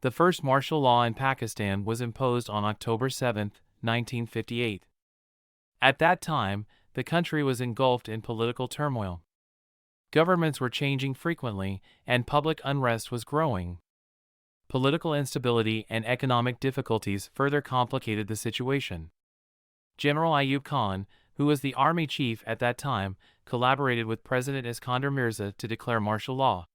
The first martial law in Pakistan was imposed on October 7, 1958. At that time, the country was engulfed in political turmoil. Governments were changing frequently, and public unrest was growing. Political instability and economic difficulties further complicated the situation. General Ayub Khan, who was the army chief at that time, collaborated with President Iskandar Mirza to declare martial law.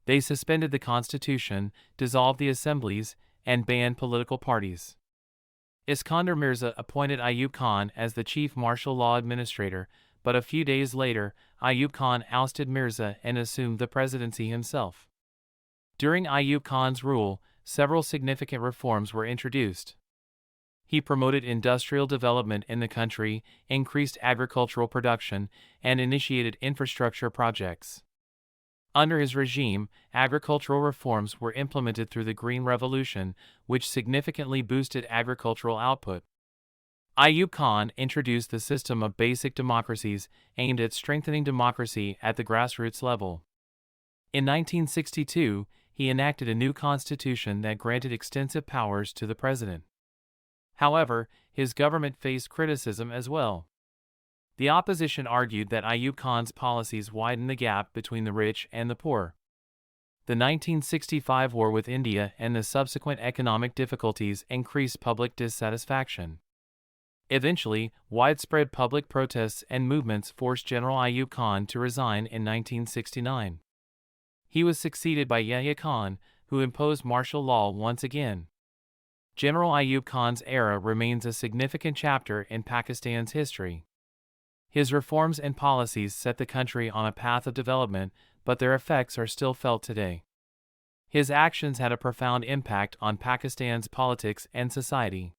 They suspended the constitution, dissolved the assemblies, and banned political parties. Iskandar Mirza appointed Ayub Khan as the chief martial law administrator, but a few days later, Ayub Khan ousted Mirza and assumed the presidency himself. During Ayub Khan's rule, several significant reforms were introduced. He promoted industrial development in the country, increased agricultural production, and initiated infrastructure projects. Under his regime, agricultural reforms were implemented through the Green Revolution, which significantly boosted agricultural output. Ayub Khan introduced the system of basic democracies aimed at strengthening democracy at the grassroots level. In 1962, he enacted a new constitution that granted extensive powers to the president. However, his government faced criticism as well. The opposition argued that Ayub Khan's policies widened the gap between the rich and the poor. The 1965 war with India and the subsequent economic difficulties increased public dissatisfaction. Eventually, widespread public protests and movements forced General Ayub Khan to resign in 1969. He was succeeded by Yahya Khan, who imposed martial law once again. General Ayub Khan's era remains a significant chapter in Pakistan's history. His reforms and policies set the country on a path of development, but their effects are still felt today. His actions had a profound impact on Pakistan's politics and society.